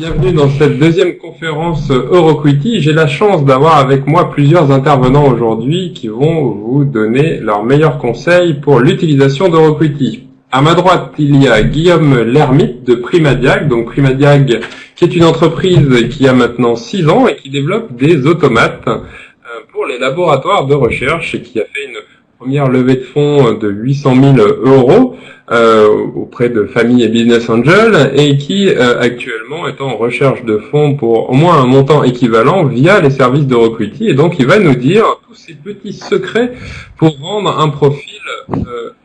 Bienvenue dans cette deuxième conférence Euroquity. J'ai la chance d'avoir avec moi plusieurs intervenants aujourd'hui qui vont vous donner leurs meilleurs conseils pour l'utilisation d'Euroquity. À ma droite, il y a Guillaume Lermite de Primadiag. Donc Primadiag, qui est une entreprise qui a maintenant 6 ans et qui développe des automates pour les laboratoires de recherche et qui a fait une première levée de fonds de 800 000 euros auprès de familles et business angels et qui actuellement est en recherche de fonds pour au moins un montant équivalent via les services d'Euroquity. Et donc il va nous dire tous ces petits secrets pour rendre un profil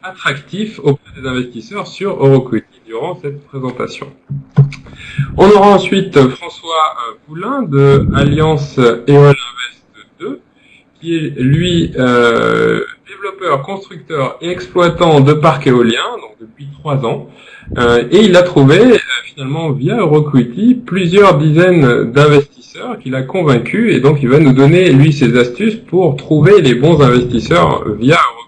attractif auprès des investisseurs sur Euroquity durant cette présentation. On aura ensuite François Poulain de Alliance Eol Invest 2 qui est lui développeur, constructeur et exploitant de parcs éoliens, donc depuis 3 ans, et il a trouvé finalement via Euroquity plusieurs dizaines d'investisseurs qu'il a convaincus, et donc il va nous donner lui ses astuces pour trouver les bons investisseurs via Euroquity.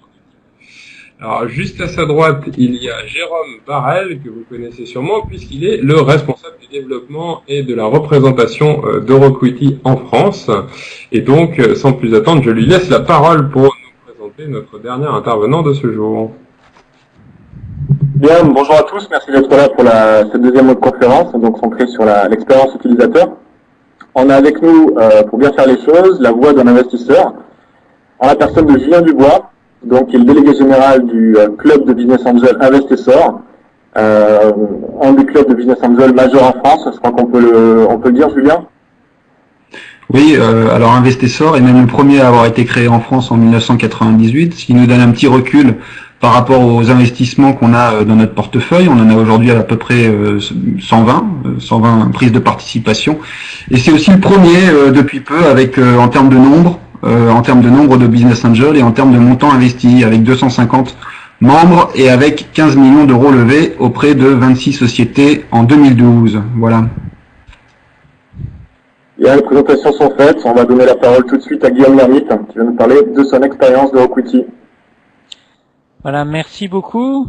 Alors juste à sa droite, il y a Jérôme Barrel, que vous connaissez sûrement puisqu'il est le responsable du développement et de la représentation d'Euroquity en France, et donc sans plus attendre, je lui laisse la parole pour notre dernier intervenant de ce jour. Bien, bonjour à tous, merci d'être là pour cette deuxième conférence, donc centrée sur l'expérience utilisateur. On a avec nous, pour bien faire les choses, la voix d'un investisseur, en la personne de Julien Dubois, donc qui est le délégué général du club de Business Angel Investisseur, un des clubs de Business Angel majeur en France, je crois qu'on peut le dire, Julien. Oui, alors Investisseur est même le premier à avoir été créé en France en 1998, ce qui nous donne un petit recul par rapport aux investissements qu'on a dans notre portefeuille. On en a aujourd'hui à peu près 120 prises de participation. Et c'est aussi le premier depuis peu avec en termes de nombre de business angels et en termes de montant investi, avec 250 membres et avec 15 millions d'euros levés auprès de 26 sociétés en 2012. Voilà. Bien, les présentations sont faites. On va donner la parole tout de suite à Guillaume Lermite, qui va nous parler de son expérience d'Euroquity. Voilà, merci beaucoup.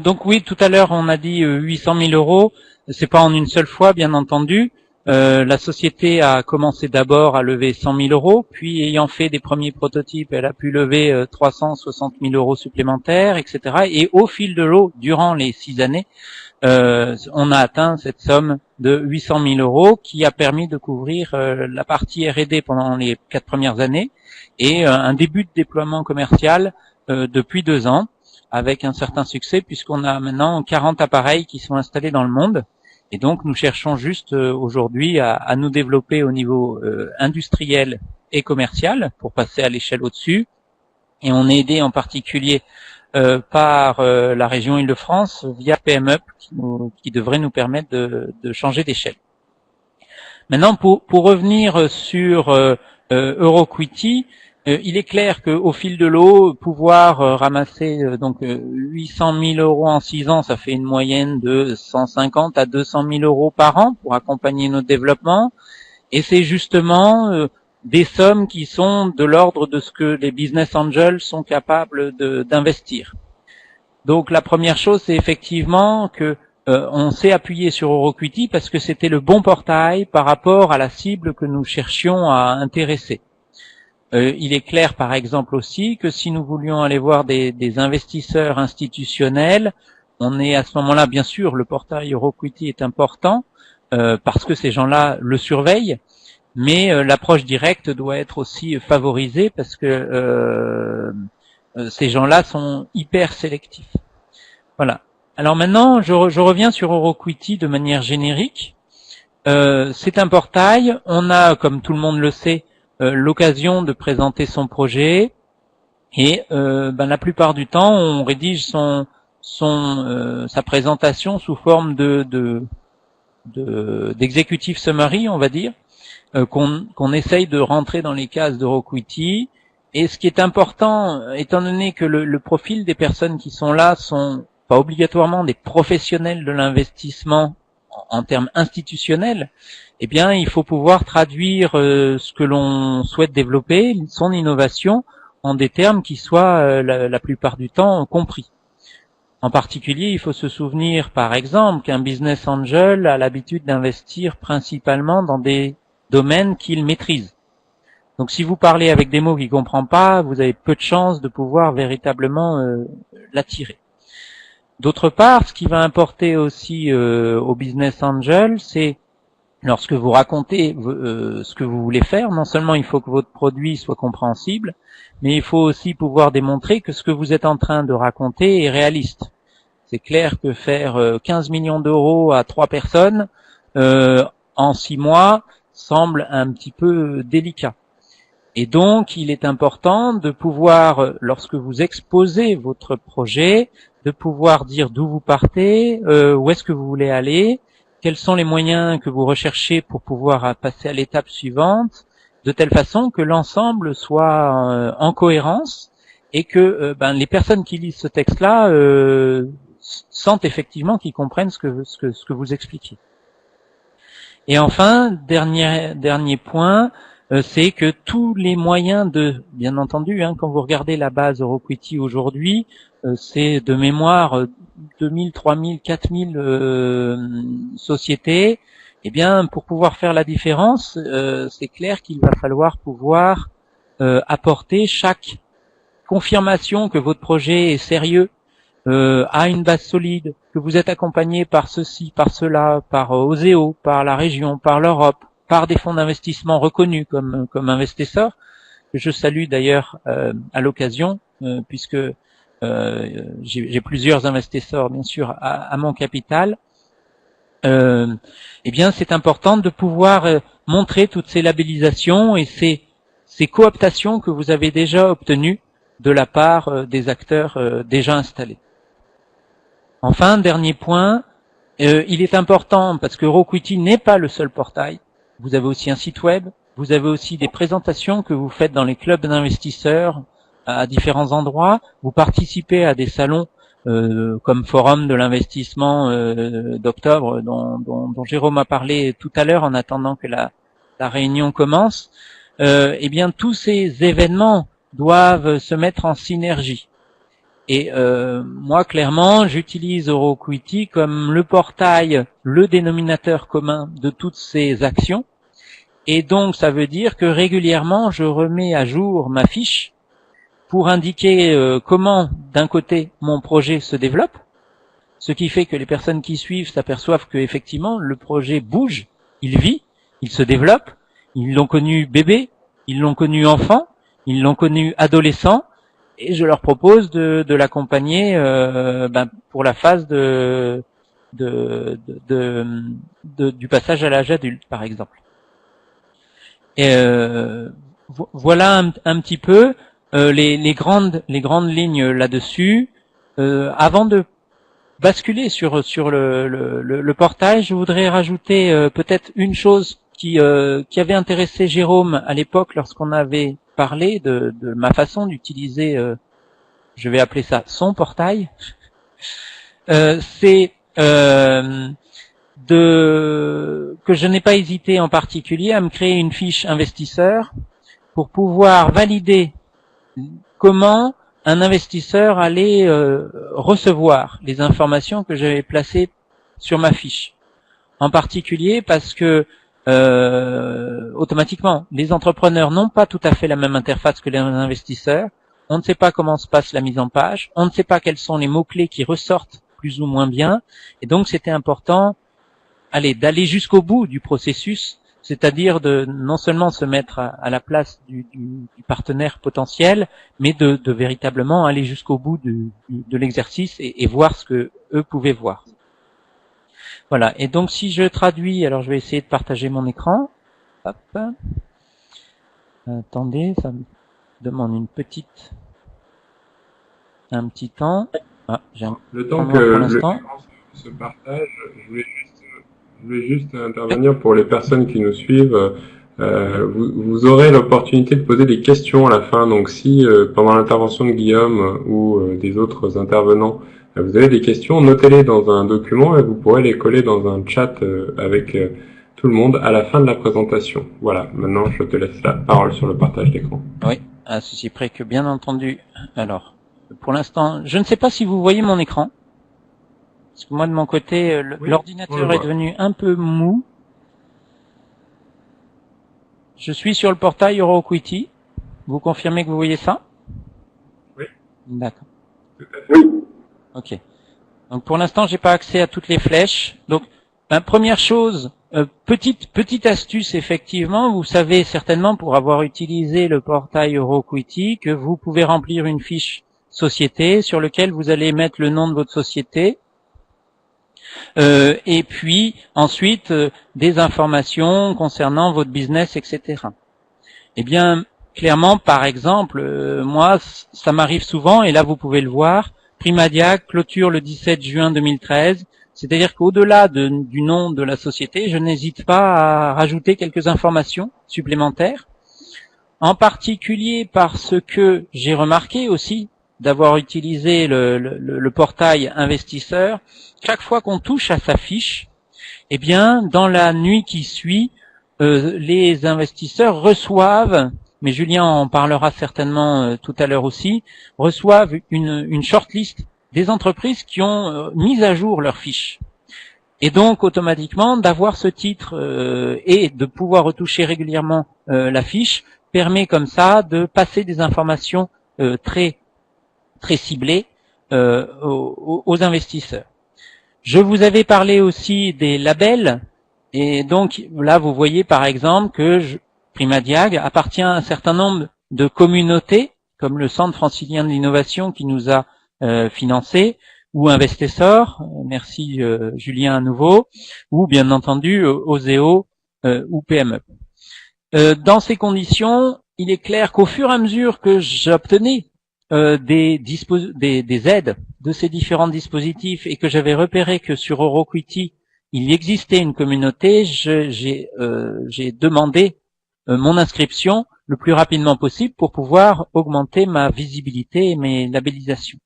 Donc oui, tout à l'heure, on a dit 800 000 euros. C'est pas en une seule fois, bien entendu. La société a commencé d'abord à lever 100 000 euros, puis ayant fait des premiers prototypes, elle a pu lever 360 000 euros supplémentaires, etc. Et au fil de l'eau, durant les 6 années, on a atteint cette somme de 800 000 euros qui a permis de couvrir la partie R&D pendant les 4 premières années et un début de déploiement commercial depuis 2 ans avec un certain succès puisqu'on a maintenant 40 appareils qui sont installés dans le monde. Et donc, nous cherchons juste aujourd'hui à nous développer au niveau industriel et commercial pour passer à l'échelle au-dessus. Et on est aidé en particulier par la région Île-de-France via PMUp qui devrait nous permettre de changer d'échelle. Maintenant, pour revenir sur Euroquity, il est clair qu'au fil de l'eau, pouvoir ramasser donc 800 000 euros en 6 ans, ça fait une moyenne de 150 à 200 000 euros par an pour accompagner notre développement. Et c'est justement des sommes qui sont de l'ordre de ce que les business angels sont capables d'investir. Donc la première chose, c'est effectivement que on s'est appuyé sur Euroquity parce que c'était le bon portail par rapport à la cible que nous cherchions à intéresser. Il est clair, par exemple, aussi que si nous voulions aller voir des investisseurs institutionnels, on est à ce moment-là, bien sûr, le portail Euroquity est important parce que ces gens-là le surveillent, mais l'approche directe doit être aussi favorisée parce que ces gens-là sont hyper sélectifs. Voilà. Alors maintenant, je reviens sur Euroquity de manière générique. C'est un portail. On a, comme tout le monde le sait, l'occasion de présenter son projet et la plupart du temps on rédige sa présentation sous forme d'executive summary, on va dire, qu'on essaye de rentrer dans les cases d'Euroquity. Et ce qui est important, étant donné que le profil des personnes qui sont là sont pas obligatoirement des professionnels de l'investissement en termes institutionnels, eh bien, il faut pouvoir traduire ce que l'on souhaite développer, son innovation, en des termes qui soient la plupart du temps compris. En particulier, il faut se souvenir, par exemple, qu'un business angel a l'habitude d'investir principalement dans des domaines qu'il maîtrise. Donc, si vous parlez avec des mots qu'il comprend pas, vous avez peu de chances de pouvoir véritablement l'attirer. D'autre part, ce qui va importer aussi au business angel, c'est lorsque vous racontez ce que vous voulez faire, non seulement il faut que votre produit soit compréhensible, mais il faut aussi pouvoir démontrer que ce que vous êtes en train de raconter est réaliste. C'est clair que faire 15 millions d'euros à 3 personnes en 6 mois semble un petit peu délicat. Et donc, il est important de pouvoir, lorsque vous exposez votre projet, de pouvoir dire d'où vous partez, où est-ce que vous voulez aller, quels sont les moyens que vous recherchez pour pouvoir passer à l'étape suivante, de telle façon que l'ensemble soit en cohérence et que les personnes qui lisent ce texte-là sentent effectivement qu'ils comprennent ce que vous expliquez. Et enfin, dernier point, c'est que tous les moyens bien entendu, quand vous regardez la base Euroquity aujourd'hui, c'est de mémoire 2000, 3000, 4000 sociétés. Eh bien, pour pouvoir faire la différence, c'est clair qu'il va falloir pouvoir apporter chaque confirmation que votre projet est sérieux, a une base solide, que vous êtes accompagné par ceci, par cela, par Oseo, par la région, par l'Europe, par des fonds d'investissement reconnus comme investisseurs, que je salue d'ailleurs à l'occasion, puisque j'ai plusieurs investisseurs bien sûr à mon capital. Eh bien, c'est important de pouvoir montrer toutes ces labellisations et ces cooptations que vous avez déjà obtenues de la part des acteurs déjà installés. Enfin, dernier point, il est important parce que Euroquity n'est pas le seul portail. Vous avez aussi un site web, vous avez aussi des présentations que vous faites dans les clubs d'investisseurs à différents endroits. Vous participez à des salons comme Forum de l'investissement d'octobre dont Jérôme a parlé tout à l'heure en attendant que la réunion commence. Eh bien, tous ces événements doivent se mettre en synergie. Et moi, clairement, j'utilise Euroquity comme le portail, le dénominateur commun de toutes ces actions. Et donc, ça veut dire que régulièrement, je remets à jour ma fiche pour indiquer comment, d'un côté, mon projet se développe, ce qui fait que les personnes qui suivent s'aperçoivent que effectivement le projet bouge, il vit, il se développe. Ils l'ont connu bébé, ils l'ont connu enfant, ils l'ont connu adolescent. Et je leur propose de l'accompagner pour la phase du passage à l'âge adulte, par exemple. Et voilà un petit peu les grandes lignes là-dessus. Avant de basculer sur le portail, je voudrais rajouter peut-être une chose qui avait intéressé Jérôme à l'époque lorsqu'on avait parlé de ma façon d'utiliser, je vais appeler ça son portail. C'est que je n'ai pas hésité en particulier à me créer une fiche investisseur pour pouvoir valider comment un investisseur allait recevoir les informations que j'avais placées sur ma fiche. En particulier parce que automatiquement, les entrepreneurs n'ont pas tout à fait la même interface que les investisseurs. On ne sait pas comment se passe la mise en page. On ne sait pas quels sont les mots-clés qui ressortent plus ou moins bien. Et donc, c'était important d'aller jusqu'au bout du processus, c'est-à-dire de non seulement se mettre à la place du partenaire potentiel, mais de véritablement aller jusqu'au bout de l'exercice et voir ce que eux pouvaient voir. Voilà, et donc si je traduis, alors je vais essayer de partager mon écran. Hop. Attendez, ça me demande un petit temps. Ah, j'ai un le temps que l'écran se partage, je voulais juste intervenir pour les personnes qui nous suivent. Vous aurez l'opportunité de poser des questions à la fin, donc si pendant l'intervention de Guillaume ou des autres intervenants, vous avez des questions, notez-les dans un document et vous pourrez les coller dans un chat avec tout le monde à la fin de la présentation. Voilà, maintenant je te laisse la parole sur le partage d'écran. Oui, à ceci près que bien entendu. Alors, pour l'instant, je ne sais pas si vous voyez mon écran. Parce que moi, de mon côté, Oui, l'ordinateur on le est voit. devenu un peu mou. Je suis sur le portail EuroQuity. Vous confirmez que vous voyez ça? Oui, D'accord. tout à fait. Oui. Ok. Donc pour l'instant, j'ai pas accès à toutes les flèches. Donc, première chose, petite astuce effectivement. Vous savez certainement pour avoir utilisé le portail EuroQuity que vous pouvez remplir une fiche société sur lequel vous allez mettre le nom de votre société. Et puis ensuite des informations concernant votre business, etc. Eh bien, clairement, par exemple, moi, ça m'arrive souvent, et là vous pouvez le voir, Primadiag clôture le 17 juin 2013, c'est-à-dire qu'au-delà du nom de la société, je n'hésite pas à rajouter quelques informations supplémentaires, en particulier parce que j'ai remarqué aussi d'avoir utilisé le portail investisseur, chaque fois qu'on touche à sa fiche, eh bien, dans la nuit qui suit, les investisseurs reçoivent, mais Julien en parlera certainement tout à l'heure aussi, reçoivent une shortlist des entreprises qui ont mis à jour leurs fiches. Et donc, automatiquement, d'avoir ce titre et de pouvoir retoucher régulièrement la fiche permet comme ça de passer des informations très ciblées aux investisseurs. Je vous avais parlé aussi des labels, et donc là vous voyez par exemple que Primadiag appartient à un certain nombre de communautés, comme le Centre francilien de l'innovation qui nous a financé, ou Investissor, merci Julien à nouveau, ou bien entendu Oseo ou PME. Dans ces conditions, il est clair qu'au fur et à mesure que j'obtenais des aides de ces différents dispositifs et que j'avais repéré que sur EuroQuity il existait une communauté, j'ai demandé mon inscription le plus rapidement possible pour pouvoir augmenter ma visibilité et mes labellisations.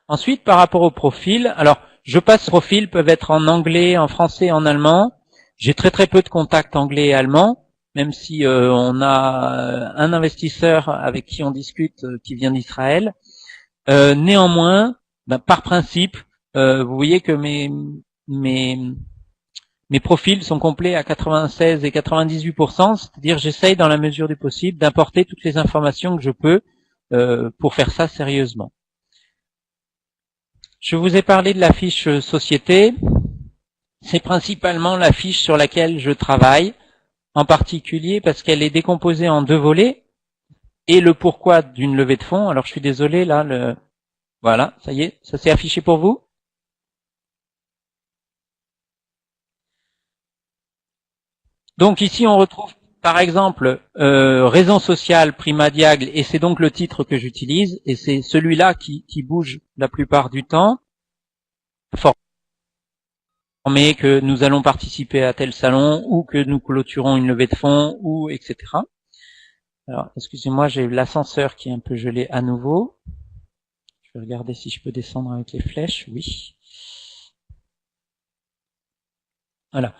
Ensuite, par rapport au profil, alors je passe profils peuvent être en anglais, en français, en allemand. J'ai très peu de contacts anglais et allemand, même si on a un investisseur avec qui on discute qui vient d'Israël. Néanmoins, par principe, vous voyez que mes profils sont complets à 96 et 98%, c'est-à-dire j'essaye dans la mesure du possible d'importer toutes les informations que je peux pour faire ça sérieusement. Je vous ai parlé de la fiche société. C'est principalement la fiche sur laquelle je travaille, en particulier parce qu'elle est décomposée en deux volets et le pourquoi d'une levée de fonds. Alors je suis désolé, là, voilà, ça y est, ça s'est affiché pour vous. Donc ici on retrouve par exemple raison sociale Primadiag, et c'est donc le titre que j'utilise, et c'est celui-là qui bouge la plupart du temps. Mais que nous allons participer à tel salon, ou que nous clôturons une levée de fonds, ou etc. Alors, excusez-moi, j'ai l'ascenseur qui est un peu gelé à nouveau. Je vais regarder si je peux descendre avec les flèches. Oui. Voilà.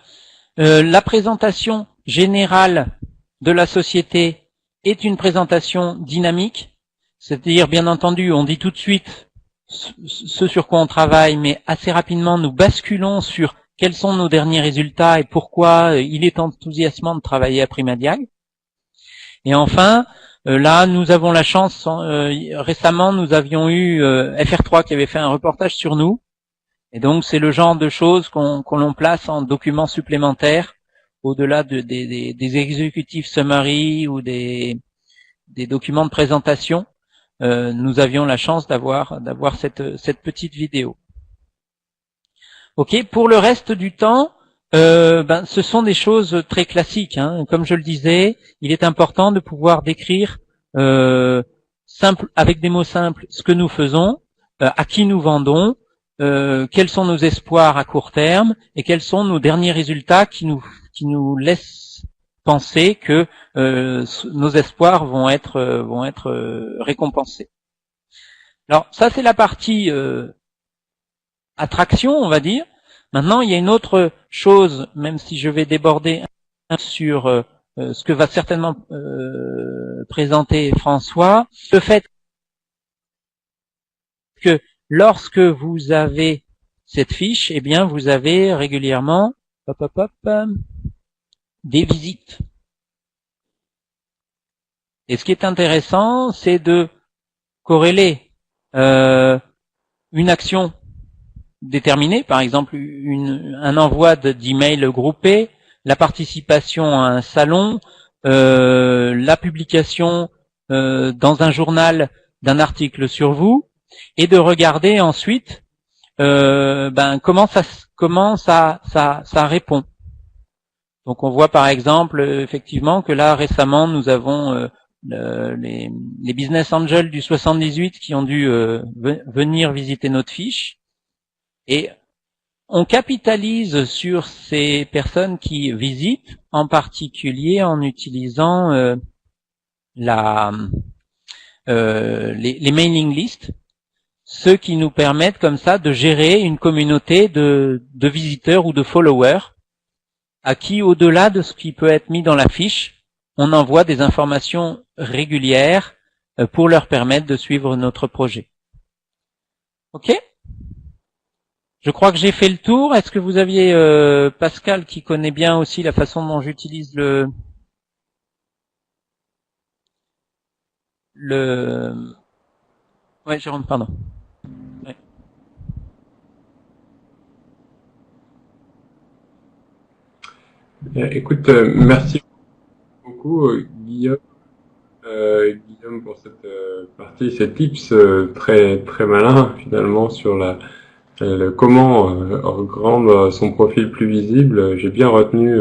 La présentation générale de la société est une présentation dynamique, c'est-à-dire, bien entendu, on dit tout de suite ce sur quoi on travaille, mais assez rapidement nous basculons sur quels sont nos derniers résultats et pourquoi il est enthousiasmant de travailler à Primadiag. Et enfin, là nous avons la chance, récemment nous avions eu FR3 qui avait fait un reportage sur nous, et donc c'est le genre de choses qu'on place en documents supplémentaires, au-delà des executive summary ou des documents de présentation. Nous avions la chance d'avoir cette petite vidéo. Ok, pour le reste du temps, ce sont des choses très classiques, hein. Comme je le disais, il est important de pouvoir décrire simple, avec des mots simples, ce que nous faisons, à qui nous vendons, quels sont nos espoirs à court terme et quels sont nos derniers résultats qui nous laissent penser que nos espoirs vont être récompensés. Alors ça c'est la partie attraction, on va dire. Maintenant il y a une autre chose, même si je vais déborder sur ce que va certainement présenter François, le fait que lorsque vous avez cette fiche, eh bien, vous avez régulièrement des visites. Et ce qui est intéressant, c'est de corréler une action déterminée, par exemple un envoi d'email groupé, la participation à un salon, la publication dans un journal d'un article sur vous, et de regarder ensuite comment ça répond. Donc on voit par exemple effectivement que là récemment nous avons les business angels du 78 qui ont dû venir visiter notre fiche, et on capitalise sur ces personnes qui visitent, en particulier en utilisant les mailing lists, ceux qui nous permettent comme ça de gérer une communauté de visiteurs ou de followers à qui, au-delà de ce qui peut être mis dans la fiche, on envoie des informations régulières pour leur permettre de suivre notre projet. Ok ? Je crois que j'ai fait le tour. Est-ce que vous aviez Pascal qui connaît bien aussi la façon dont j'utilise Ouais, Jérôme, pardon. Ouais. Écoute, merci beaucoup Guillaume pour cette partie, ces tips très très malins finalement sur comment rendre son profil plus visible. J'ai bien retenu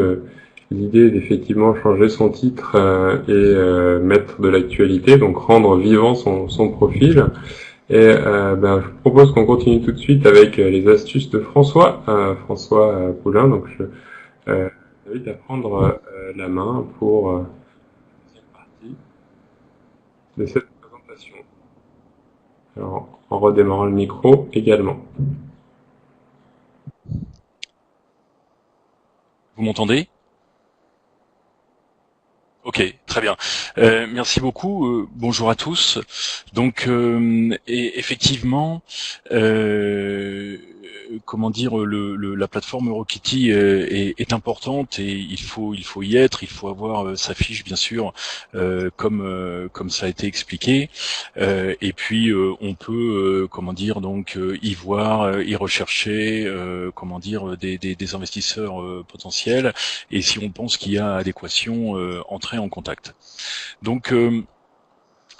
l'idée d'effectivement changer son titre et mettre de l'actualité, donc rendre vivant son profil. Et je propose qu'on continue tout de suite avec les astuces de François Poulain. Donc je t'invite à prendre la main pour cette partie de cette présentation. Alors, en redémarrant le micro également. Vous m'entendez ? Ok, très bien. Merci beaucoup. Bonjour à tous. Donc, effectivement, comment dire, la plateforme EuroKitty est importante et il faut y être. Il faut avoir sa fiche, bien sûr, comme ça a été expliqué. Et puis, on peut, y voir, y rechercher, des investisseurs potentiels. Et si on pense qu'il y a adéquation, entrer en contact. Donc,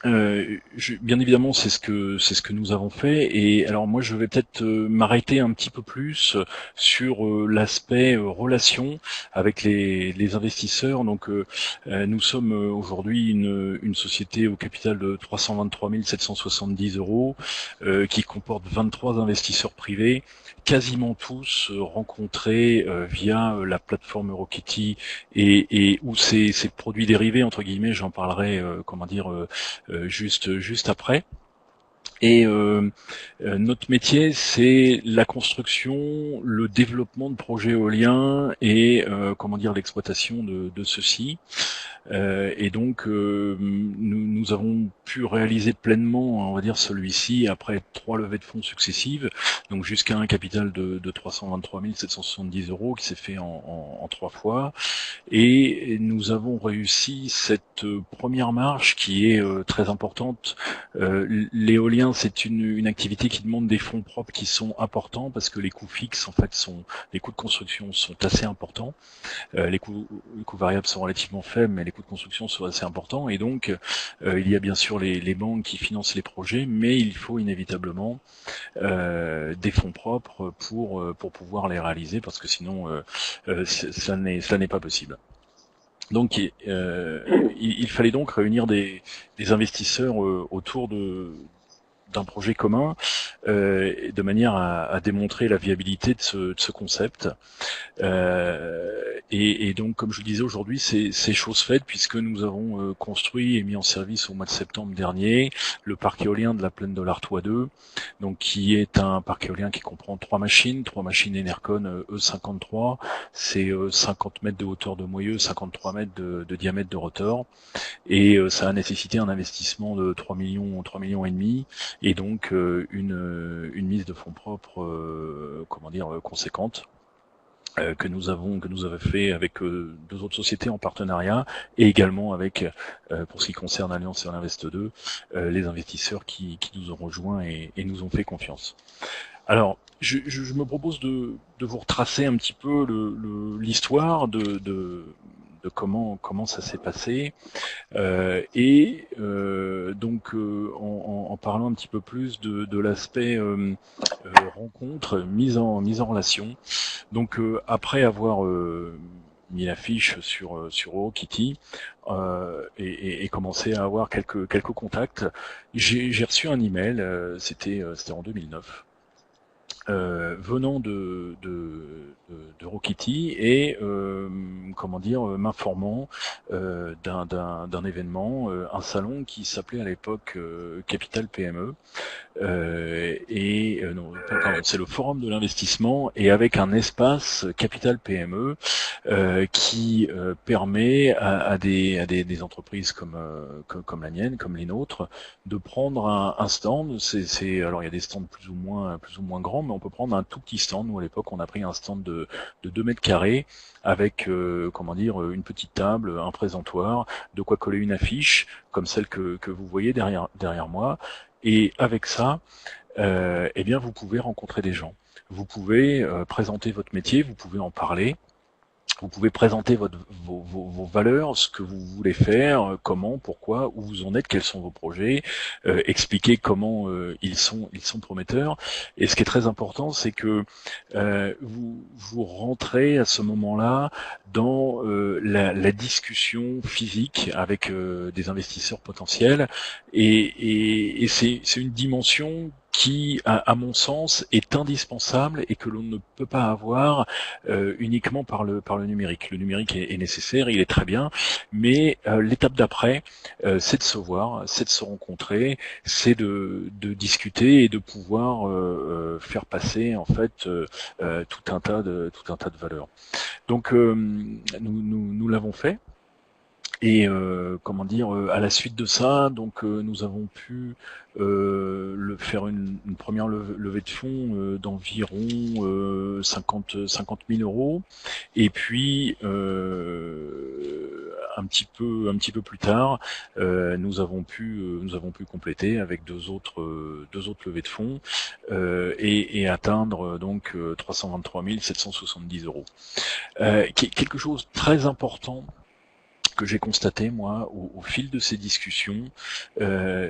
bien évidemment, c'est ce que nous avons fait. Et alors moi, je vais peut-être m'arrêter un petit peu plus sur l'aspect relation avec les investisseurs. Donc, nous sommes aujourd'hui une société au capital de 323 770 €, qui comporte 23 investisseurs privés, quasiment tous rencontrés via la plateforme EuroKitty et où ces produits dérivés entre guillemets, j'en parlerai juste après. Et notre métier, c'est la construction, le développement de projets éoliens et l'exploitation de ceux-ci. Et donc nous avons pu réaliser pleinement, on va dire, celui-ci après 3 levées de fonds successives, donc jusqu'à un capital de 323 770 € qui s'est fait en 3 fois. Et nous avons réussi cette première marche qui est très importante. L'éolien, c'est une activité qui demande des fonds propres qui sont importants parce que les coûts fixes, en fait, les coûts de construction sont assez importants. Les coûts variables sont relativement faibles, mais les coûts de construction sont assez importants. Et donc, il y a bien sûr les banques qui financent les projets, mais il faut inévitablement des fonds propres pour pouvoir les réaliser, parce que sinon, ça n'est pas possible. Donc, il fallait donc réunir des investisseurs autour d'un projet commun, de manière à démontrer la viabilité de ce concept. Et donc, comme je le disais aujourd'hui, c'est chose faite, puisque nous avons construit et mis en service au mois de septembre dernier le parc éolien de la plaine de l'Artois 2, donc qui est un parc éolien qui comprend 3 machines Enercon E53, c'est 50 mètres de hauteur de moyeu, 53 mètres de diamètre de rotor, et ça a nécessité un investissement de 3 millions et demi. et donc une mise de fonds propres conséquente. Que nous avons fait avec deux autres sociétés en partenariat, et également avec, pour ce qui concerne Alliance sur l'Invest 2, les investisseurs qui nous ont rejoints et nous ont fait confiance. Alors, je me propose de vous retracer un petit peu l'histoire de comment ça s'est passé, donc en parlant un petit peu plus de l'aspect rencontre, mise en relation. Donc après avoir mis l'affiche sur Eurokitty et commencé à avoir quelques contacts, j'ai reçu un email, c'était en 2009. Venant de Eurokitty et m'informant d'un événement, un salon qui s'appelait à l'époque Capital PME, c'est le forum de l'investissement, et avec un espace Capital PME qui permet à des entreprises comme la mienne, comme les nôtres, de prendre un stand. Alors il y a des stands plus ou moins grands, mais on peut prendre un tout petit stand. Nous à l'époque on a pris un stand de 2 mètres carrés avec une petite table, un présentoir, de quoi coller une affiche comme celle que vous voyez derrière moi. Et avec ça, vous pouvez rencontrer des gens. Vous pouvez présenter votre métier, vous pouvez en parler. Vous pouvez présenter vos valeurs, ce que vous voulez faire, comment, pourquoi, où vous en êtes, quels sont vos projets, expliquer comment ils sont prometteurs. Et ce qui est très important, c'est que vous rentrez à ce moment-là dans la discussion physique avec des investisseurs potentiels, et c'est une dimension qui, à mon sens, est indispensable et que l'on ne peut pas avoir uniquement par le numérique. Le numérique est nécessaire, il est très bien, mais l'étape d'après, c'est de se voir, c'est de se rencontrer, c'est de discuter et de pouvoir faire passer en fait tout un tas de valeurs. Donc nous l'avons fait. Et à la suite de ça, donc nous avons pu faire une première levée de fonds d'environ 50 000 euros, et puis un petit peu plus tard, nous avons pu compléter avec deux autres levées de fonds et atteindre donc 323 770 euros. Quelque chose de très important que j'ai constaté moi au fil de ces discussions,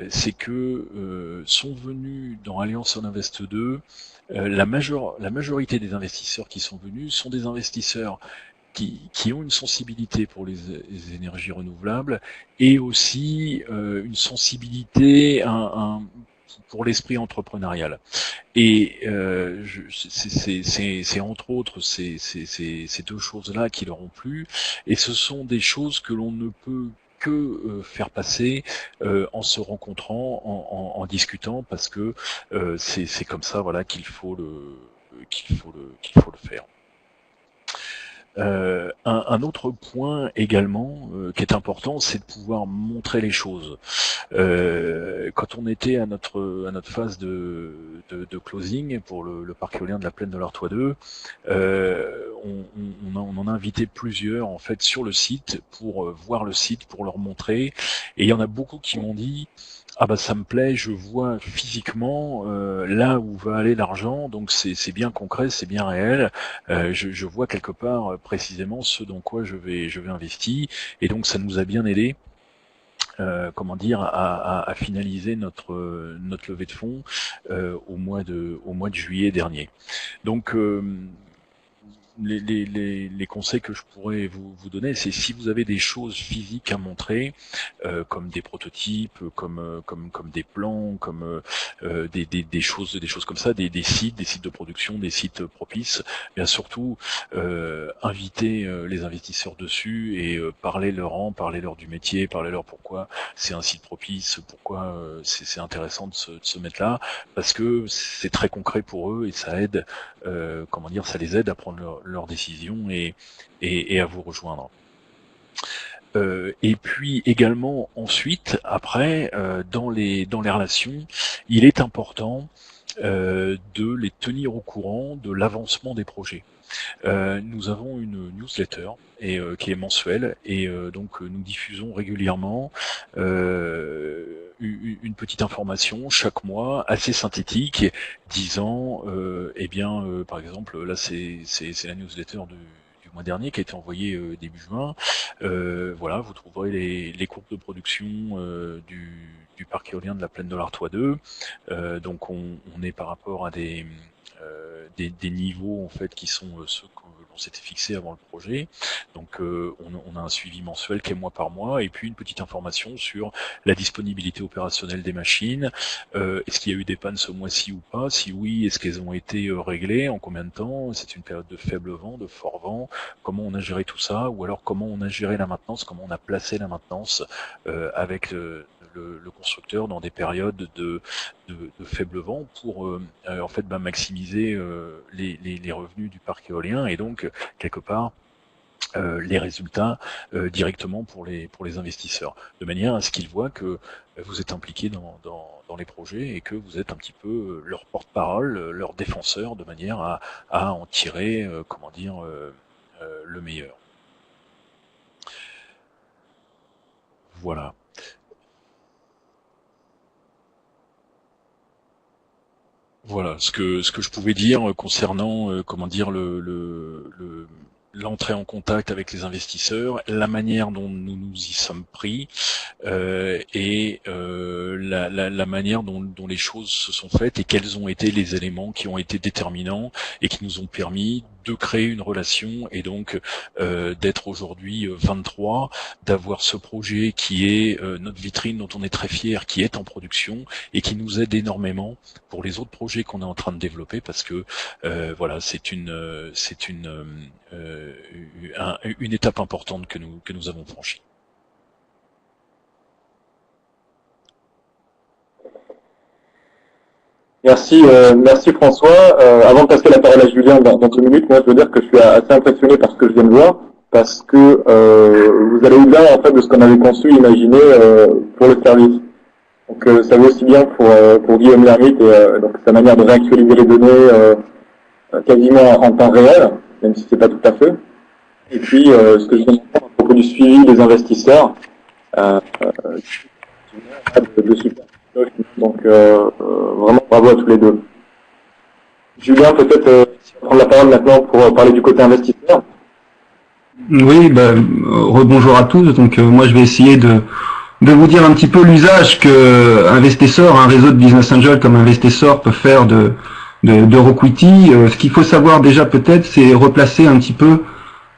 c'est que sont venus dans Alliance sur l'Invest 2, la majorité des investisseurs qui sont venus sont des investisseurs qui ont une sensibilité pour les énergies renouvelables, et aussi une sensibilité pour l'esprit entrepreneurial. Et c'est entre autres ces deux choses-là qui leur ont plu, et ce sont des choses que l'on ne peut que faire passer en se rencontrant, en discutant, parce que c'est comme ça, voilà, qu'il faut le faire. Un autre point également qui est important, c'est de pouvoir montrer les choses. Quand on était à notre phase de closing pour le parc éolien de la Plaine de l'Artois 2, on en a invité plusieurs en fait sur le site pour voir le site, pour leur montrer, et il y en a beaucoup qui m'ont dit: ah bah ça me plaît, je vois physiquement là où va aller l'argent, donc c'est bien concret, c'est bien réel, je vois quelque part précisément ce dans quoi je vais investir, et donc ça nous a bien aidé à finaliser notre levée de fonds au mois de juillet dernier. Donc les conseils que je pourrais vous donner, c'est si vous avez des choses physiques à montrer, comme des prototypes, comme des plans, comme des choses comme ça, des sites de production, des sites propices, bien surtout inviter les investisseurs dessus et parlez-leur du métier, parlez-leur pourquoi c'est un site propice, pourquoi c'est intéressant de se mettre là, parce que c'est très concret pour eux et ça aide, ça les aide à prendre leurs décisions et à vous rejoindre. Et puis également ensuite, après, dans les relations, il est important de les tenir au courant de l'avancement des projets. Nous avons une newsletter qui est mensuelle et donc nous diffusons régulièrement une petite information chaque mois assez synthétique disant par exemple là c'est la newsletter du mois dernier qui a été envoyée début juin. Voilà, vous trouverez les courbes de production du parc éolien de la plaine de l'Artois 2. Donc on est par rapport à des niveaux en fait qui sont ceux qu'on s'était fixés avant le projet. Donc on a un suivi mensuel qui est mois par mois et puis une petite information sur la disponibilité opérationnelle des machines. Est-ce qu'il y a eu des pannes ce mois-ci ou pas? Si oui, est-ce qu'elles ont été réglées? En combien de temps? C'est une période de faible vent, de fort vent? Comment on a géré tout ça? Ou alors comment on a géré la maintenance? Comment on a placé la maintenance avec le constructeur dans des périodes de faible vent pour en fait maximiser les revenus du parc éolien et donc quelque part les résultats directement pour les investisseurs, de manière à ce qu'ils voient que vous êtes impliqués dans les projets et que vous êtes un petit peu leur porte-parole, leur défenseur, de manière à en tirer le meilleur. Voilà. Voilà ce que je pouvais dire concernant l'entrée en contact avec les investisseurs, la manière dont nous nous y sommes pris et la manière dont les choses se sont faites et quels ont été les éléments qui ont été déterminants et qui nous ont permis de créer une relation et donc d'être aujourd'hui 23, d'avoir ce projet qui est notre vitrine dont on est très fier, qui est en production et qui nous aide énormément pour les autres projets qu'on est en train de développer parce que voilà, c'est une étape importante que nous avons franchie. Merci François. Avant de passer la parole à Julien dans 2 minutes, moi je veux dire que je suis assez impressionné par ce que je viens de voir, parce que vous allez au-delà en fait de ce qu'on avait conçu, imaginé pour le service. Donc ça vaut aussi bien pour Guillaume Lermite et donc sa manière de réactualiser les données quasiment en temps réel, même si c'est pas tout à fait. Et puis ce que je viens de dire à propos du suivi des investisseurs, de super. Donc vraiment bravo à tous les deux. Julien, peut-être prendre la parole maintenant pour parler du côté investisseur. Oui, rebonjour à tous. Donc moi je vais essayer de vous dire un petit peu l'usage que Investisseur, un réseau de business angels comme Investisseur peut faire de Rocquity. Ce qu'il faut savoir déjà peut-être, c'est replacer un petit peu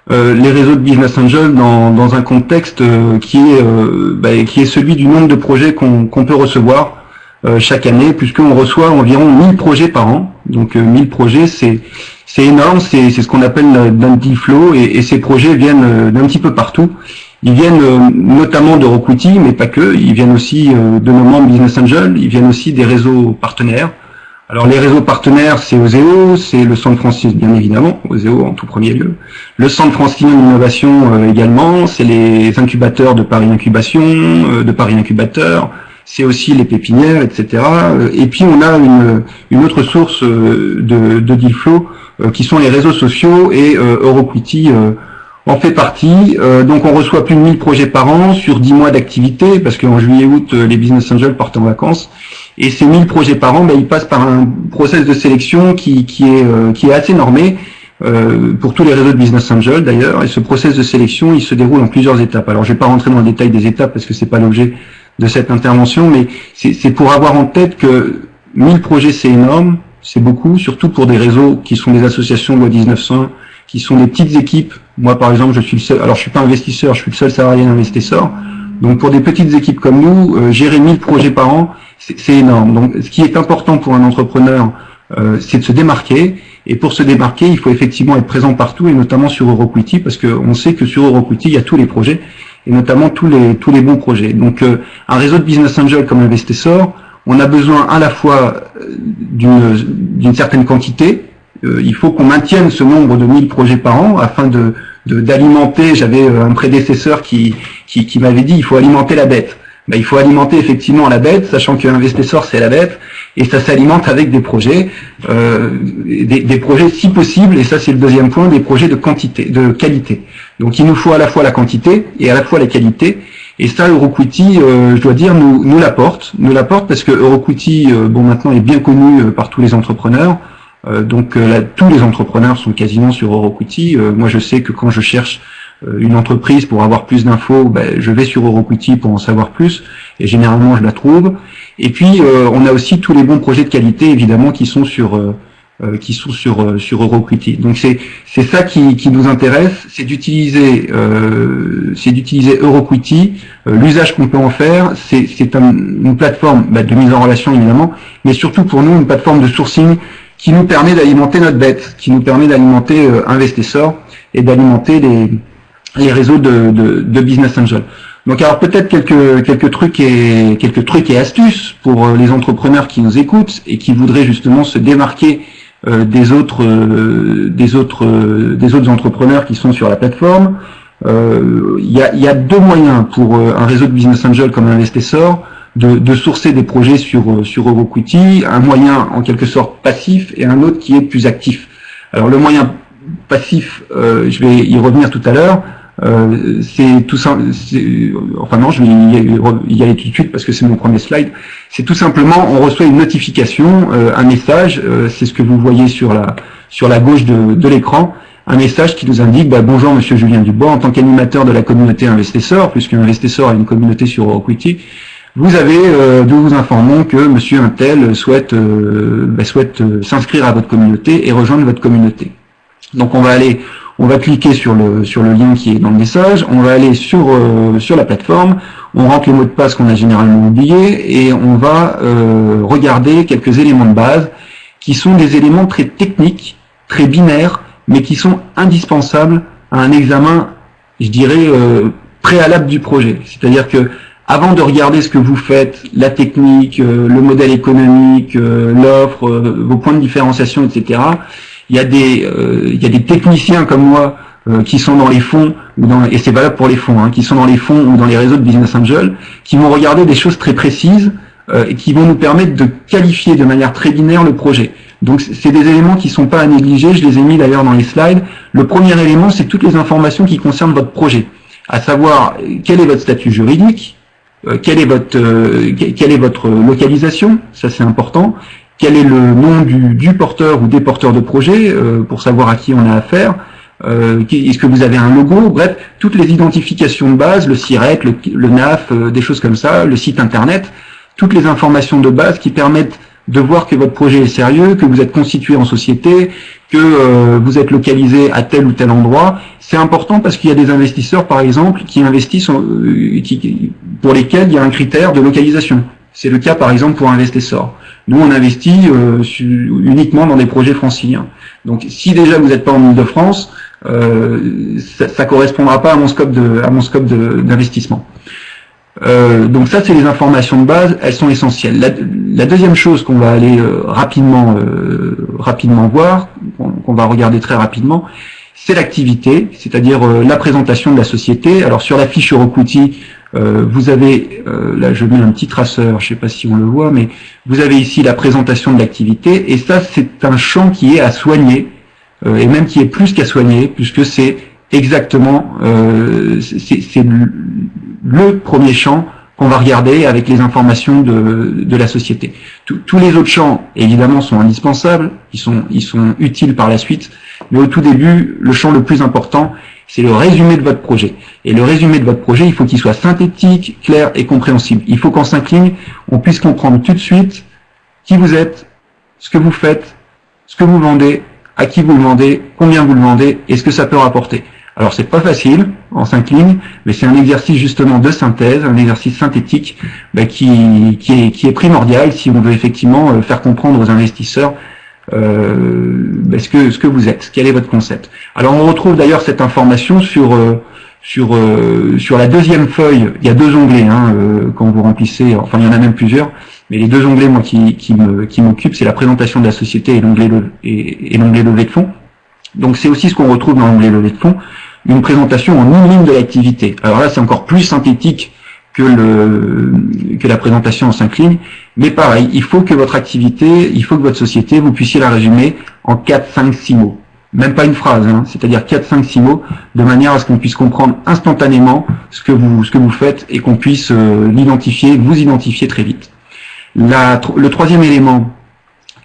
les réseaux de business angels dans un contexte qui est celui du nombre de projets qu'on peut recevoir chaque année, puisqu'on reçoit environ 1000 projets par an. Donc 1000 projets, c'est énorme, c'est ce qu'on appelle d'un deal flow, et ces projets viennent d'un petit peu partout. Ils viennent notamment de Rocquity, mais pas que. Ils viennent aussi de nos membres business angels. Ils viennent aussi des réseaux partenaires. Alors les réseaux partenaires, c'est Oseo, c'est le Centre français bien évidemment, Oseo en tout premier lieu, le Centre francilien d'innovation également, c'est les incubateurs de Paris Incubation, de Paris Incubateur, c'est aussi les pépinières, etc. Et puis on a une autre source de deal flow qui sont les réseaux sociaux et Rocquity en fait partie. Donc on reçoit plus de 1000 projets par an sur 10 mois d'activité, parce qu'en juillet-août, les business angels partent en vacances. Et ces 1000 projets par an, ils passent par un process de sélection qui est assez normé pour tous les réseaux de business angels d'ailleurs. Et ce process de sélection, il se déroule en plusieurs étapes. Alors je vais pas rentrer dans le détail des étapes parce que c'est pas l'objet de cette intervention, mais c'est pour avoir en tête que 1000 projets c'est énorme, c'est beaucoup, surtout pour des réseaux qui sont des associations loi 1901, qui sont des petites équipes. Moi par exemple, je suis le seul, alors je suis pas investisseur, je suis le seul salarié d'investisseur. Donc pour des petites équipes comme nous, gérer 1000 projets par an, c'est énorme. Donc ce qui est important pour un entrepreneur, c'est de se démarquer. Et pour se démarquer, il faut effectivement être présent partout, et notamment sur Rocquity, parce qu'on sait que sur Rocquity, il y a tous les projets, et notamment tous les bons projets. Donc un réseau de business angel comme Investisseur, on a besoin à la fois d'une certaine quantité. Il faut qu'on maintienne ce nombre de 1000 projets par an afin de d'alimenter. J'avais un prédécesseur qui m'avait dit il faut alimenter la bête. Il faut alimenter effectivement la bête, sachant que Investisseur c'est la bête, et ça s'alimente avec des projets, des projets si possible, et ça c'est le deuxième point, des projets de qualité. Donc il nous faut à la fois la quantité et à la fois la qualité. Et ça, Euroquity, je dois dire, nous l'apporte parce que Euroquity, maintenant est bien connu par tous les entrepreneurs. Tous les entrepreneurs sont quasiment sur Euroquity. Moi, je sais que quand je cherche une entreprise pour avoir plus d'infos, je vais sur Euroquity pour en savoir plus, et généralement je la trouve. Et puis on a aussi tous les bons projets de qualité évidemment qui sont sur Euroquity. Donc c'est ça qui nous intéresse, c'est d'utiliser Euroquity. L'usage qu'on peut en faire, c'est une plateforme de mise en relation évidemment, mais surtout pour nous une plateforme de sourcing qui nous permet d'alimenter notre bête, qui nous permet d'alimenter Investisseur et d'alimenter les réseaux de business angel. Donc alors peut-être quelques trucs et astuces pour les entrepreneurs qui nous écoutent et qui voudraient justement se démarquer des autres entrepreneurs qui sont sur la plateforme. Il y a deux moyens pour un réseau de business angel comme Investisseur de sourcer des projets sur Euroquity, un moyen en quelque sorte passif et un autre qui est plus actif. Alors le moyen passif, je vais y revenir tout à l'heure. C'est tout simple. Enfin non, je vais y aller tout de suite parce que c'est mon premier slide. C'est tout simplement, on reçoit une notification, un message. C'est ce que vous voyez sur la gauche de l'écran, un message qui nous indique bonjour Monsieur Julien Dubois, en tant qu'animateur de la communauté Investisseur, puisque Investisseur a une communauté sur Euroquity. Nous vous informons que Monsieur Untel souhaite s'inscrire à votre communauté et rejoindre votre communauté. Donc on va cliquer sur le lien qui est dans le message, on va aller sur la plateforme, on rentre les mots de passe qu'on a généralement oubliés et on va regarder quelques éléments de base qui sont des éléments très techniques, très binaires, mais qui sont indispensables à un examen, je dirais, préalable du projet. C'est-à-dire que avant de regarder ce que vous faites, la technique, le modèle économique, l'offre, vos points de différenciation, etc., il y a des techniciens comme moi qui sont dans les fonds, et c'est valable pour les fonds, qui sont dans les fonds ou dans les réseaux de business angel, qui vont regarder des choses très précises et qui vont nous permettre de qualifier de manière très binaire le projet. Donc c'est des éléments qui sont pas à négliger, je les ai mis d'ailleurs dans les slides. Le premier élément, c'est toutes les informations qui concernent votre projet, à savoir quel est votre statut juridique, quelle est votre localisation, ça c'est important. Quel est le nom du porteur ou des porteurs de projet pour savoir à qui on a affaire. Est-ce que vous avez un logo? Bref, toutes les identifications de base, le SIRET, le NAF, des choses comme ça, le site internet, toutes les informations de base qui permettent de voir que votre projet est sérieux, que vous êtes constitué en société, que vous êtes localisé à tel ou tel endroit. C'est important parce qu'il y a des investisseurs, par exemple, qui investissent, pour lesquels il y a un critère de localisation. C'est le cas, par exemple, pour Investisseur. Nous, on investit uniquement dans des projets franciliens. Donc, si déjà vous n'êtes pas en Île-de-France, ça correspondra pas à mon scope d'investissement. Donc ça, c'est les informations de base, elles sont essentielles. La deuxième chose qu'on va aller rapidement voir, qu'on va regarder très rapidement, c'est l'activité, c'est-à-dire la présentation de la société. Alors sur la fiche Euroquity, vous avez, là je mets un petit traceur, je ne sais pas si on le voit, mais vous avez ici la présentation de l'activité, et ça c'est un champ qui est à soigner, et même qui est plus qu'à soigner, puisque c'est exactement, c'est le premier champ qu'on va regarder avec les informations de la société. Tous les autres champs, évidemment, sont indispensables, ils sont utiles par la suite, mais au tout début, le champ le plus important, c'est le résumé de votre projet. Et le résumé de votre projet, il faut qu'il soit synthétique, clair et compréhensible. Il faut qu'en 5 lignes, on puisse comprendre tout de suite qui vous êtes, ce que vous faites, ce que vous vendez, à qui vous le vendez, combien vous le vendez et ce que ça peut rapporter. Alors c'est pas facile en 5 lignes, mais c'est un exercice justement de synthèse, un exercice synthétique qui est primordial si on veut effectivement faire comprendre aux investisseurs ce que vous êtes, quel est votre concept. Alors on retrouve d'ailleurs cette information sur la deuxième feuille. Il y a 2 onglets quand vous remplissez, enfin il y en a même plusieurs, mais les 2 onglets moi qui m'occupent, c'est la présentation de la société et l'onglet levée de fonds. Donc c'est aussi ce qu'on retrouve dans l'onglet levée de fonds. une présentation en une ligne de l'activité. Alors là, c'est encore plus synthétique que la présentation en 5 lignes, mais pareil, il faut que votre activité, il faut que votre société, vous puissiez la résumer en 4, 5, 6 mots. Même pas une phrase, hein, c'est-à-dire 4, 5, 6 mots, de manière à ce qu'on puisse comprendre instantanément ce que vous faites et qu'on puisse vous identifier très vite. Le troisième élément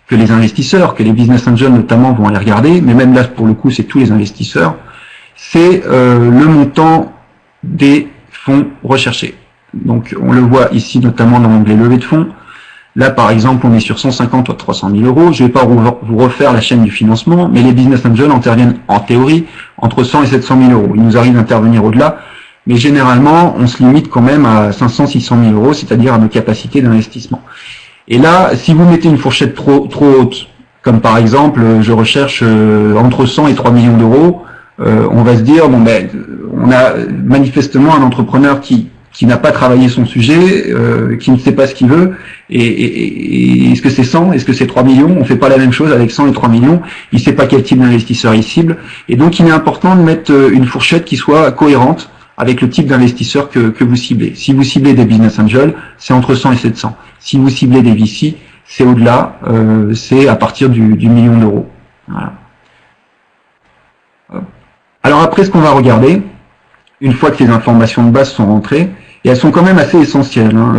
que les investisseurs, que les business angels notamment vont aller regarder, mais même là pour le coup c'est tous les investisseurs, c'est le montant des fonds recherchés. Donc on le voit ici notamment dans l'onglet levée de fonds. Là par exemple on est sur 150 ou 300 000 euros. Je ne vais pas vous refaire la chaîne du financement, mais les business angels interviennent en théorie entre 100 et 700 000 euros. Il nous arrive d'intervenir au-delà, mais généralement on se limite quand même à 500, 600 000 euros, c'est-à-dire à nos capacités d'investissement. Et là, si vous mettez une fourchette trop haute, comme par exemple je recherche entre 100 et 3 millions d'euros, on va se dire bon ben on a manifestement un entrepreneur qui n'a pas travaillé son sujet, qui ne sait pas ce qu'il veut, et est-ce que c'est 100, est-ce que c'est 3 millions, on fait pas la même chose avec 100 et 3 millions, il sait pas quel type d'investisseur il cible, et donc il est important de mettre une fourchette qui soit cohérente avec le type d'investisseur que vous ciblez. Si vous ciblez des business angels, c'est entre 100 et 700. Si vous ciblez des VC, c'est au-delà, c'est à partir du million d'euros. Voilà. Alors après, ce qu'on va regarder, une fois que ces informations de base sont rentrées, et elles sont quand même assez essentielles. Hein.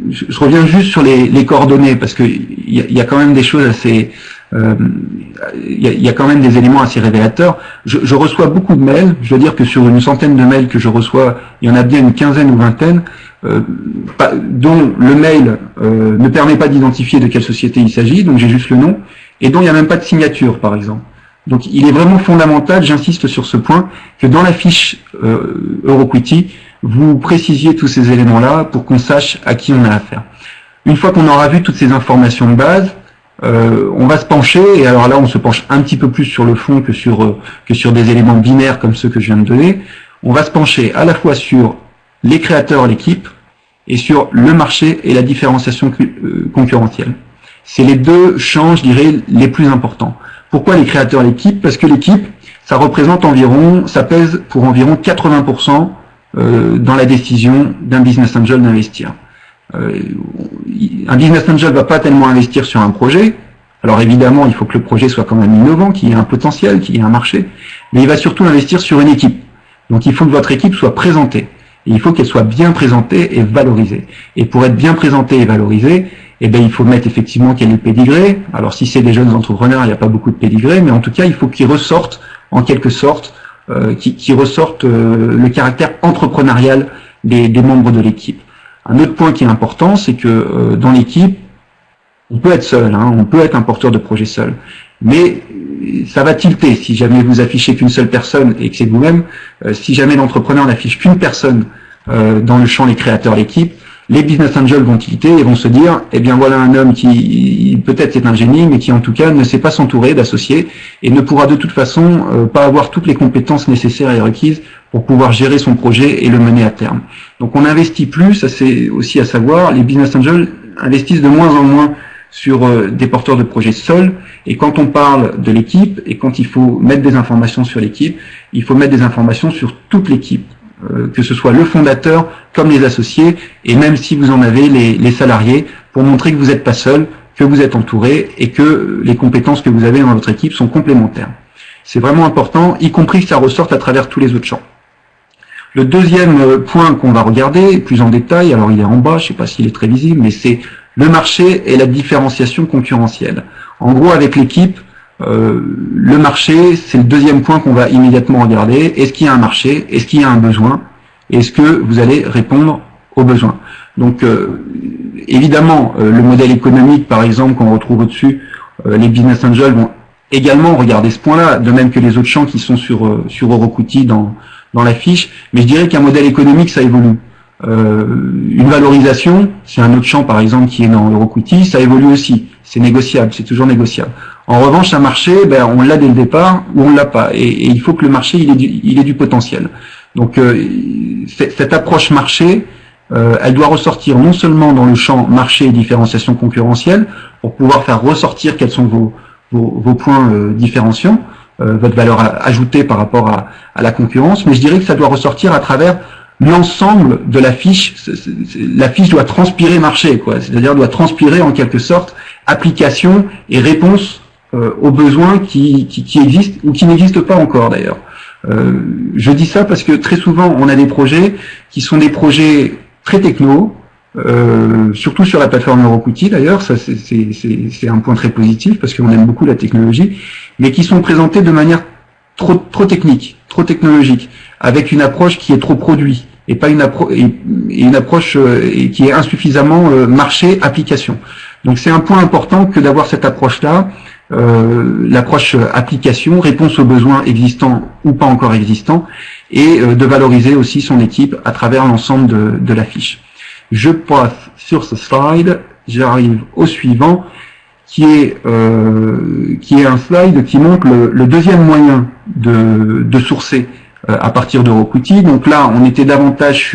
Je reviens juste sur les coordonnées, parce que il y a quand même des choses assez... il y a quand même des éléments assez révélateurs. Je reçois beaucoup de mails, je veux dire que sur une centaine de mails que je reçois, il y en a bien une quinzaine ou vingtaine, dont le mail ne permet pas d'identifier de quelle société il s'agit, donc j'ai juste le nom, et dont il n'y a même pas de signature par exemple. Donc il est vraiment fondamental, j'insiste sur ce point, que dans la fiche Euroquity, vous précisiez tous ces éléments-là pour qu'on sache à qui on a affaire. Une fois qu'on aura vu toutes ces informations de base, on va se pencher, et alors là on se penche un petit peu plus sur le fond que sur des éléments binaires comme ceux que je viens de donner. On va se pencher à la fois sur les créateurs, l'équipe, et sur le marché et la différenciation concurrentielle. C'est les deux champs, je dirais, les plus importants. Pourquoi les créateurs, l'équipe? Parce que l'équipe, ça représente environ, ça pèse pour environ 80% dans la décision d'un business angel d'investir. Un business angel va pas tellement investir sur un projet. Alors évidemment, il faut que le projet soit quand même innovant, qu'il y ait un potentiel, qu'il y ait un marché, mais il va surtout investir sur une équipe. Donc il faut que votre équipe soit présentée. Et il faut qu'elle soit bien présentée et valorisée. Et pour être bien présentée et valorisée, eh bien, il faut mettre effectivement qu'il y ait le pédigré. Alors si c'est des jeunes entrepreneurs, il n'y a pas beaucoup de pédigré, mais en tout cas, il faut qu'ils ressortent, en quelque sorte, qui ressortent le caractère entrepreneurial des membres de l'équipe. Un autre point qui est important, c'est que dans l'équipe, on peut être seul, hein, on peut être un porteur de projet seul, mais ça va tilter si jamais vous affichez qu'une seule personne et que c'est vous-même. Si jamais l'entrepreneur n'affiche qu'une personne dans le champ les créateurs, l'équipe, les business angels vont tilter et vont se dire, eh bien voilà un homme qui peut-être c'est un génie, mais qui en tout cas ne sait pas s'entourer d'associés et ne pourra de toute façon pas avoir toutes les compétences nécessaires et requises pour pouvoir gérer son projet et le mener à terme. Donc on n'investit plus, ça c'est aussi à savoir, les business angels investissent de moins en moins sur des porteurs de projets seuls, et quand on parle de l'équipe, et quand il faut mettre des informations sur l'équipe, il faut mettre des informations sur toute l'équipe, que ce soit le fondateur comme les associés, et même si vous en avez les salariés, pour montrer que vous n'êtes pas seul, que vous êtes entouré, et que les compétences que vous avez dans votre équipe sont complémentaires. C'est vraiment important, y compris que ça ressorte à travers tous les autres champs. Le deuxième point qu'on va regarder, plus en détail, alors il est en bas, je ne sais pas s'il est très visible, mais c'est le marché et la différenciation concurrentielle. En gros, avec l'équipe, le marché, c'est le deuxième point qu'on va immédiatement regarder. Est-ce qu'il y a un marché? Est-ce qu'il y a un besoin? Est-ce que vous allez répondre aux besoins? Donc, évidemment, le modèle économique, par exemple, qu'on retrouve au-dessus, les business angels vont également regarder ce point-là, de même que les autres champs qui sont sur Euroquity dans la fiche. Mais je dirais qu'un modèle économique, ça évolue. Une valorisation, c'est un autre champ par exemple qui est dans Euroquity, ça évolue aussi, c'est négociable, c'est toujours négociable. En revanche, un marché, ben, on l'a dès le départ ou on l'a pas, et il faut que le marché il ait du potentiel. Donc cette approche marché, elle doit ressortir non seulement dans le champ marché et différenciation concurrentielle pour pouvoir faire ressortir quels sont vos points différenciants, votre valeur ajoutée par rapport à la concurrence, mais je dirais que ça doit ressortir à travers l'ensemble de la fiche. La fiche doit transpirer marché, quoi. C'est-à-dire doit transpirer en quelque sorte application et réponse aux besoins qui existent ou qui n'existent pas encore d'ailleurs. Je dis ça parce que très souvent on a des projets qui sont des projets très techno, surtout sur la plateforme Eurocouti d'ailleurs, ça c'est un point très positif parce qu'on aime beaucoup la technologie, mais qui sont présentés de manière trop technique, trop technologique, avec une approche qui est trop produit et pas une approche qui est insuffisamment marché application. Donc c'est un point important que d'avoir cette approche-là, l'approche application, réponse aux besoins existants ou pas encore existants, et de valoriser aussi son équipe à travers l'ensemble de la fiche. Je passe sur ce slide, j'arrive au suivant, qui est un slide qui montre le deuxième moyen de sourcer à partir d'Eurocouti. Donc là, on était davantage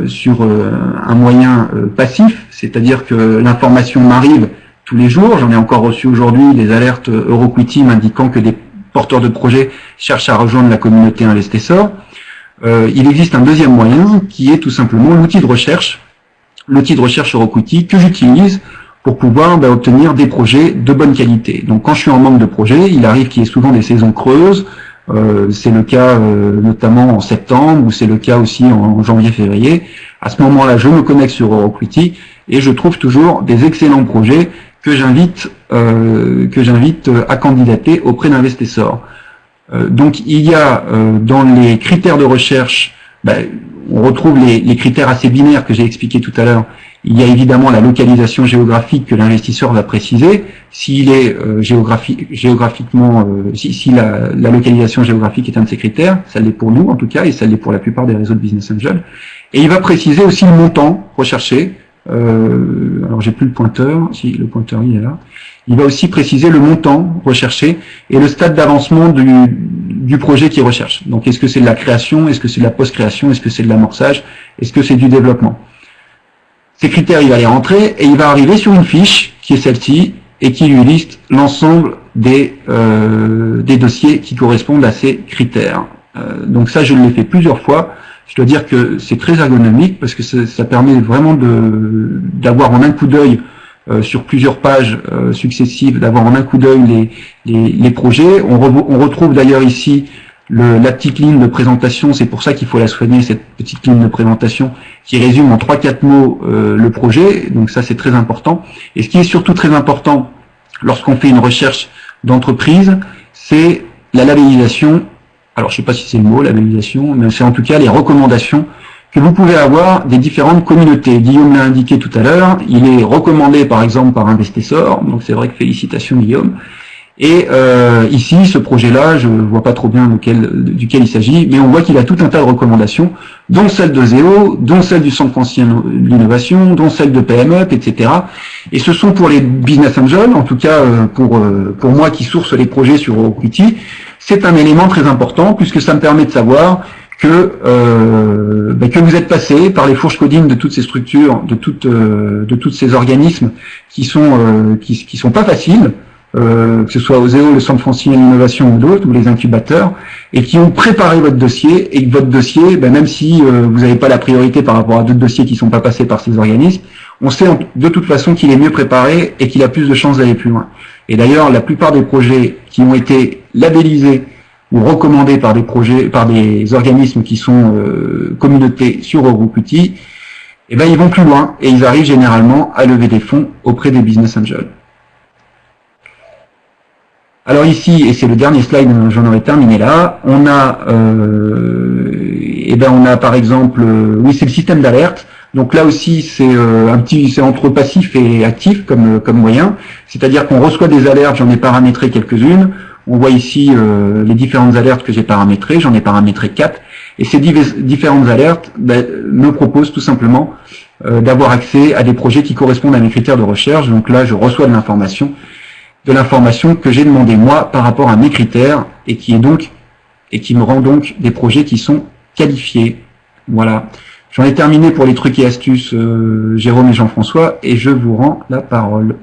sur un moyen passif, c'est-à-dire que l'information m'arrive tous les jours. J'en ai encore reçu aujourd'hui des alertes Eurocouti m'indiquant que des porteurs de projets cherchent à rejoindre la communauté Investisseur. Il existe un deuxième moyen qui est tout simplement l'outil de recherche Eurocouti que j'utilise pour pouvoir obtenir des projets de bonne qualité. Donc quand je suis en manque de projets, il arrive qu'il y ait souvent des saisons creuses. C'est le cas notamment en septembre, ou c'est le cas aussi en janvier-février. À ce moment-là, je me connecte sur Eurocouti et je trouve toujours des excellents projets que j'invite à candidater auprès d'Investisseur. Donc il y a dans les critères de recherche, on retrouve les critères assez binaires que j'ai expliqués tout à l'heure. Il y a évidemment la localisation géographique que l'investisseur va préciser. S'il est géographiquement, si la localisation géographique est un de ces critères, ça l'est pour nous en tout cas, et ça l'est pour la plupart des réseaux de Business Angel. Et il va préciser aussi le montant recherché. Alors j'ai plus le pointeur, si le pointeur il est là. Il va aussi préciser le montant recherché et le stade d'avancement du projet qu'il recherche. Donc est-ce que c'est de la création, est-ce que c'est de la post-création, est-ce que c'est de l'amorçage, est-ce que c'est du développement. Ces critères, il va les rentrer et il va arriver sur une fiche qui est celle-ci et qui lui liste l'ensemble des dossiers qui correspondent à ces critères. Donc ça, je l'ai fait plusieurs fois. Je dois dire que c'est très ergonomique parce que ça permet vraiment d'avoir en un coup d'œil sur plusieurs pages successives, d'avoir en un coup d'œil les projets. On retrouve d'ailleurs ici la petite ligne de présentation, c'est pour ça qu'il faut la soigner, cette petite ligne de présentation qui résume en 3-4 mots le projet. Donc ça, c'est très important. Et ce qui est surtout très important lorsqu'on fait une recherche d'entreprise, c'est la labellisation. Alors je sais pas si c'est le mot, labellisation, mais c'est en tout cas les recommandations que vous pouvez avoir des différentes communautés. Guillaume l'a indiqué tout à l'heure, il est recommandé par exemple par Investisseur, donc c'est vrai que félicitations Guillaume. Et ici, ce projet-là, je vois pas trop bien duquel il s'agit, mais on voit qu'il a tout un tas de recommandations, dont celle de Zéo, dont celle du Centre français de l'innovation, dont celle de PMUp, etc. Et ce sont pour les business angels, en tout cas pour moi qui source les projets sur Eurocouti, c'est un élément très important puisque ça me permet de savoir que vous êtes passé par les fourches codines de toutes ces structures, de tous ces organismes qui sont pas faciles. Que ce soit Zéo, le Centre français de l'innovation ou d'autres, ou les incubateurs, et qui ont préparé votre dossier, et que votre dossier, même si vous n'avez pas la priorité par rapport à d'autres dossiers qui ne sont pas passés par ces organismes, on sait de toute façon qu'il est mieux préparé et qu'il a plus de chances d'aller plus loin. Et d'ailleurs, la plupart des projets qui ont été labellisés ou recommandés par des organismes qui sont communautés sur Eurocouti, ils vont plus loin et ils arrivent généralement à lever des fonds auprès des business angels. Alors ici, et c'est le dernier slide, j'en aurais terminé là, on a par exemple, c'est le système d'alerte. Donc là aussi, c'est entre passif et actif comme moyen. C'est-à-dire qu'on reçoit des alertes, j'en ai paramétré quelques-unes. On voit ici les différentes alertes que j'ai paramétrées, j'en ai paramétré 4. Et ces différentes alertes me proposent tout simplement d'avoir accès à des projets qui correspondent à mes critères de recherche. Donc là, je reçois de l'information que j'ai demandé moi par rapport à mes critères et qui me rend donc des projets qui sont qualifiés. Voilà. J'en ai terminé pour les trucs et astuces, Jérôme et Jean-François, et je vous rends la parole.